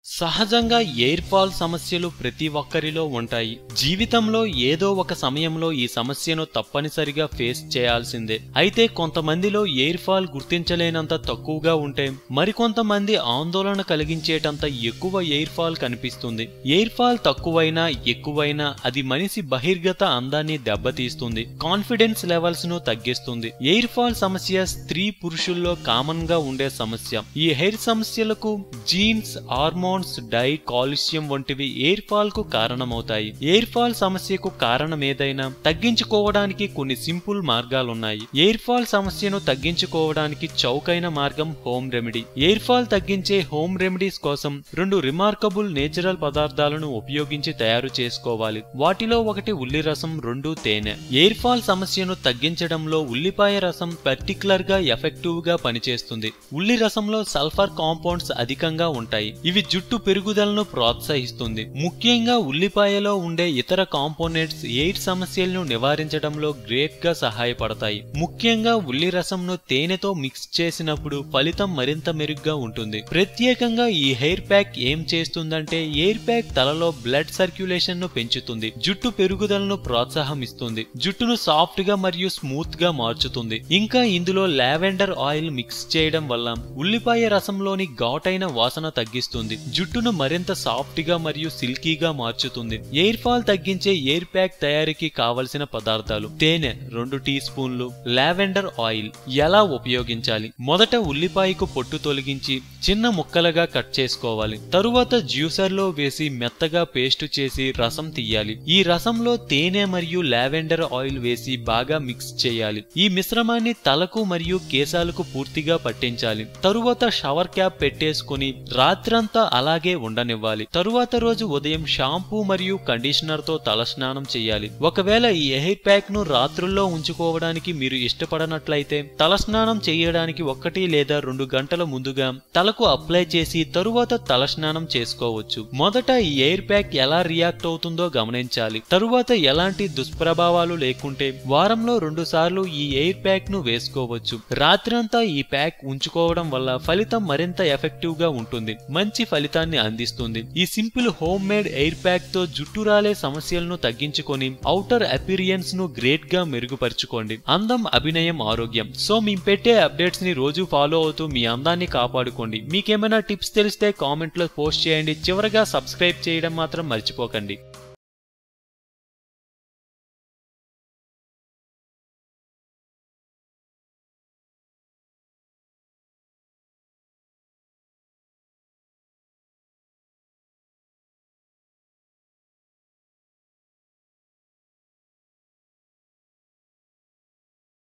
సహజంగా hair fall సమస్యలు ప్రతి ఒక్కరిలో ఉంటాయి. జీవితంలో ఏదో ఒక సమయంలో ఈ సమస్యను తప్పనిసరిగా ఫేస్ చేయాల్సిందే. అయితే కొంతమందిలో ఎయిర్ ఫాల్ గుర్తించలేనంత తక్కువగా ఉంటే మరికొంతమంది ఆందోళన కలిగించేటంత ఎక్కువ ఎయిర్ ఫాల్ కనిపిస్తుంది. ఎయిర్ ఫాల్ తక్కువైనా ఎక్కువైనా అది మనిషి బహిర్గత అందాన్ని దెబ్బతీస్తుంది, కాన్ఫిడెన్స్ లెవెల్స్ ను తగ్గిస్తుంది. ఎయిర్ ఫాల్ సమస్య స్త్రీ పురుషుల్లో కామన్ గా ఉండే సమస్య. ఈ హెయిర్ సమస్యలకు జీన్స్, హార్మోన్స్, డైట్, కాల్షియం వంటివి ఎయిర్ ఫాల్ కు కారణమవుతాయి. ఎయిర్ ఫాల్ సమస్యకు కారణం ఏదైనా తగ్గించుకోవడానికి కొన్ని సింపుల్ మార్గాలున్నాయి. ఎయిర్ ఫాల్ సమస్యను తగ్గించుకోవడానికి చౌకైన మార్గం హోమ్ రెమెడీ. ఎయిర్ ఫాల్ తగ్గించే హోమ్ రెమెడీస్ కోసం 2 రిమార్కబుల్ నేచురల్ పదార్థాలను ఉపయోగించి తయారు చేసుకోవాలి. వాటిలో ఒకటి ఉల్లి రసం, 2 తేనె. ఎయిర్ ఫాల్ సమస్యను తగ్గించడంలో ఉల్లిపాయ రసం పర్టికులర్ గా ఎఫెక్టివ్ గా పనిచేస్తుంది. ఉల్లి రసంలో సల్ఫర్ కాంపౌండ్స్ అధికంగా ఉంటాయి. ఇవి జుట్టు పెరుగుదలను ప్రోత్సహిస్తుంది. ముఖ్యంగా ఉల్లిపాయలో ఉండే ఇతర కాంపోనెంట్స్ ఎయిర్ సమస్యలను నివారించడంలో గ్రేట్ గా సహాయపడతాయి. ముఖ్యంగా ఉల్లి రసంను తేనెతో మిక్స్ చేసినప్పుడు ఫలితం మరింత మెరుగ్గా ఉంటుంది. ప్రత్యేకంగా ఈ హెయిర్ ప్యాక్ ఏం చేస్తుందంటే ఎయిర్ ప్యాక్ తలలో బ్లడ్ సర్క్యులేషన్ ను పెంచుతుంది, జుట్టు పెరుగుదలను ప్రోత్సాహం ఇస్తుంది, జుట్టును సాఫ్ట్ గా మరియు స్మూత్ గా మార్చుతుంది. ఇంకా ఇందులో లావెండర్ ఆయిల్ మిక్స్ చేయడం వల్ల ఉల్లిపాయ రసంలోని ఘాటైన వాసన తగ్గిస్తుంది, జుట్టును మరింత సాఫ్ట్ గా మరియు సిల్కీగా మార్చుతుంది. ఎయిర్ ఫాల్ తగ్గించే ఎయిర్ ప్యాక్ తయారీకి కావలసిన పదార్థాలు: తేనె 2 టీ స్పూన్లు, లావెండర్ ఆయిల్. ఎలా ఉపయోగించాలి? మొదట ఉల్లిపాయకు పొట్టు తొలగించి చిన్న ముక్కలుగా కట్ చేసుకోవాలి. తరువాత జ్యూసర్ లో వేసి మెత్తగా పేస్ట్ చేసి రసం తీయాలి. ఈ రసంలో తేనె మరియు లావెండర్ ఆయిల్ వేసి బాగా మిక్స్ చేయాలి. ఈ మిశ్రమాన్ని తలకు మరియు కేశాలకు పూర్తిగా పట్టించాలి. తరువాత షవర్ క్యాప్ పెట్టేసుకుని రాత్రంతా అలాగే ఉండనివ్వాలి. తరువాత రోజు ఉదయం షాంపూ మరియు కండిషనర్ తో తలస్నానం చేయాలి. ఒకవేళ ఈ హెయిర్ ప్యాక్ ను రాత్రుల్లో ఉంచుకోవడానికి మీరు ఇష్టపడనట్లయితే తలస్నానం చేయడానికి 1 లేదా 2 గంటల ముందుగా తలకు అప్లై చేసి తరువాత తలస్నానం చేసుకోవచ్చు. మొదట ఈ ఎయిర్ ప్యాక్ ఎలా రియాక్ట్ అవుతుందో గమనించాలి. తరువాత ఎలాంటి దుష్ప్రభావాలు లేకుంటే వారంలో 2 సార్లు ఈ ఎయిర్ ప్యాక్ ను వేసుకోవచ్చు. రాత్రంతా ఈ ప్యాక్ ఉంచుకోవడం వల్ల ఫలితం మరింత ఎఫెక్టివ్ గా ఉంటుంది, మంచి ఫలితాన్ని అందిస్తుంది. ఈ simple home made air pack తో జుట్టు రాలే సమస్యలను తగ్గించుకొని ఔటర్ అపిరియన్స్ ను గ్రేట్ గా మెరుగుపరుచుకోండి. అందం, అభినయం, ఆరోగ్యం. సో మేము పెట్టే అప్డేట్స్ ని రోజు ఫాలో అవుతూ మీ అందాన్ని కాపాడుకోండి. మీకేమైనా టిప్స్ తెలిస్తే కామెంట్ లో పోస్ట్ చేయండి. చివరగా సబ్స్క్రైబ్ చేయడం మాత్రం మర్చిపోకండి.